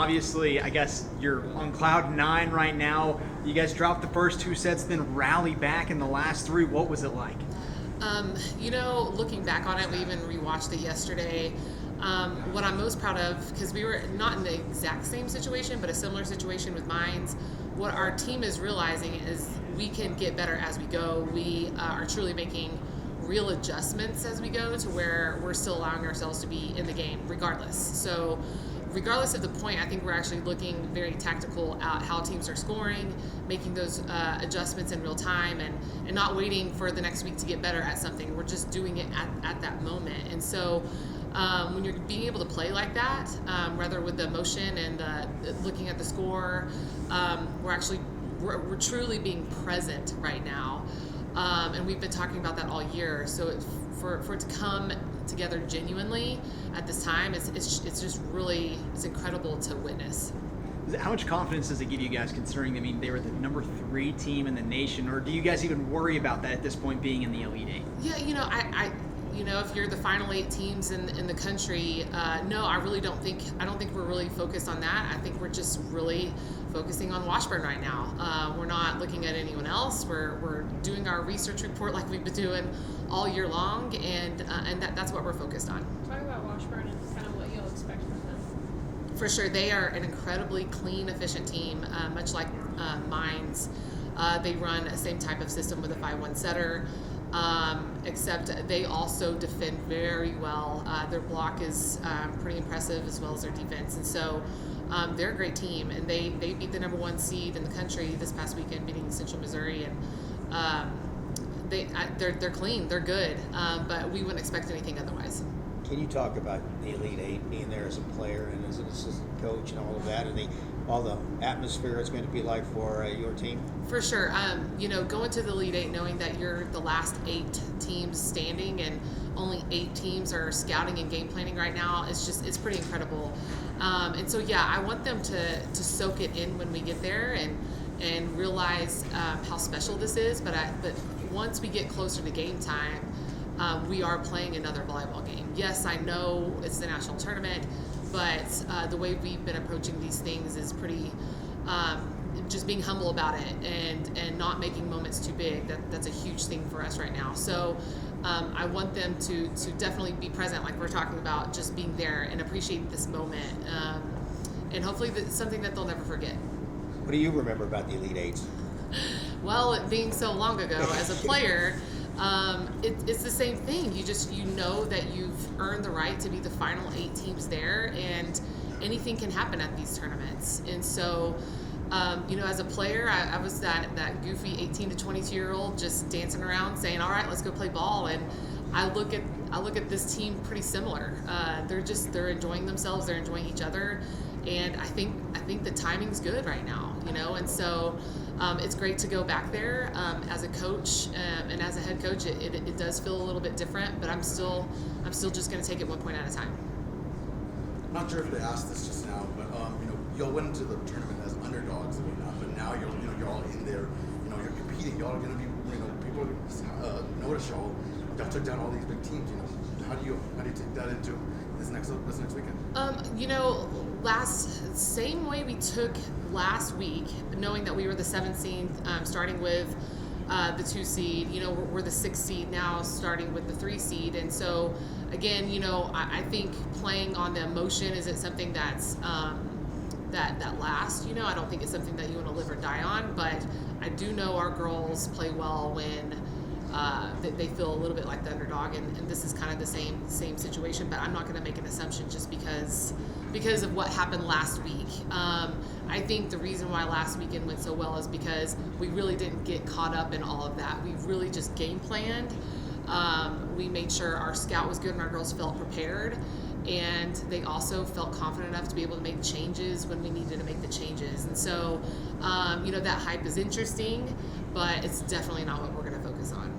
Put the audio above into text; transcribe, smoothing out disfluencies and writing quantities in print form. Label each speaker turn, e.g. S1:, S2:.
S1: obviously, I guess you're on cloud 9 right now. You guys dropped the first 2 sets, then rally back in the last 3. What was it like?
S2: Looking back on it, we even rewatched it yesterday. What I'm most proud of, because we were not in the exact same situation, but a similar situation with Mines, what our team is realizing is we can get better as we go. We are truly making real adjustments as we go to where we're still allowing ourselves to be in the game regardless. So regardless of the point, I think we're actually looking very tactical at how teams are scoring, making those adjustments in real time, and not waiting for the next week to get better at something. We're just doing it at that moment. And so when you're being able to play like that, rather with the emotion and looking at the score, we're truly being present right now. And we've been talking about that all year. So for it to come together genuinely at this time, it's just really, it's incredible to witness.
S1: How much confidence does it give you guys, considering, they were the number 3 team in the nation, or do you guys even worry about that at this point, being in the Elite Eight?
S2: Yeah, if you're the final 8 teams in the country, no, I don't think we're really focused on that. I think we're just really focusing on Washburn right now. We're not looking at anyone else. We're doing our research report like we've been doing all year long, and that's what we're focused on.
S3: Talk about Washburn and kind of what you'll expect from them.
S2: For sure, they are an incredibly clean, efficient team, much like Mines. They run the same type of system with a 5-1 setter, except they also defend very well. Their block is pretty impressive, as well as their defense, and so they're a great team. And they beat the number 1 seed in the country this past weekend, beating Central Missouri, and they're clean, they're good, but we wouldn't expect anything otherwise.
S4: Can you talk about the Elite Eight, being there as a player and as an assistant coach and all of that, and all the atmosphere it's going to be like for your team?
S2: For sure. Going to the Elite Eight, knowing that you're the last 8 teams standing and only 8 teams are scouting and game planning right now, it's pretty incredible. And so, yeah, I want them to soak it in when we get there and realize how special this is. But once we get closer to game time, we are playing another volleyball game. Yes, I know it's the national tournament, but the way we've been approaching these things is pretty just being humble about it and not making moments too big. That's a huge thing for us right now. So I want them to definitely be present, like we're talking about, just being there and appreciate this moment, and hopefully that's something that they'll never forget.
S4: What do you remember about the Elite Eights?
S2: Well, it being so long ago as a player, it's the same thing. You know that you've earned the right to be the final 8 teams there, and anything can happen at these tournaments. And so, as a player, I was that goofy 18 to 22-year-old just dancing around saying, all right, let's go play ball. And I look at this team pretty similar. They're enjoying themselves, they're enjoying each other, and I think the timing's good right now, and so it's great to go back there as a coach, and as a head coach, it does feel a little bit different, but I'm still just going to take it one point at a time.
S5: I'm not sure if they asked this just now, but y'all went into the tournament as underdogs and whatnot, but now you're all in there, you're competing. Y'all are going to be, people notice y'all. Y'all took down all these big teams. How do you take that into this next weekend?
S2: Same way we took last week, knowing that we were the 7th seed, starting with the 2 seed. We're the 6th seed now, starting with the 3 seed, and so again, I think playing on the emotion isn't something that's that lasts. I don't think it's something that you want to live or die on, but I do know our girls play well when they feel a little bit like the underdog, and this is kind of the same situation, but I'm not going to make an assumption just because of what happened last week. I think the reason why last weekend went so well is because we really didn't get caught up in all of that. We really just game planned. We made sure our scout was good and our girls felt prepared, and they also felt confident enough to be able to make changes when we needed to make the changes. And so, that hype is interesting, but it's definitely not what we're going to focus on.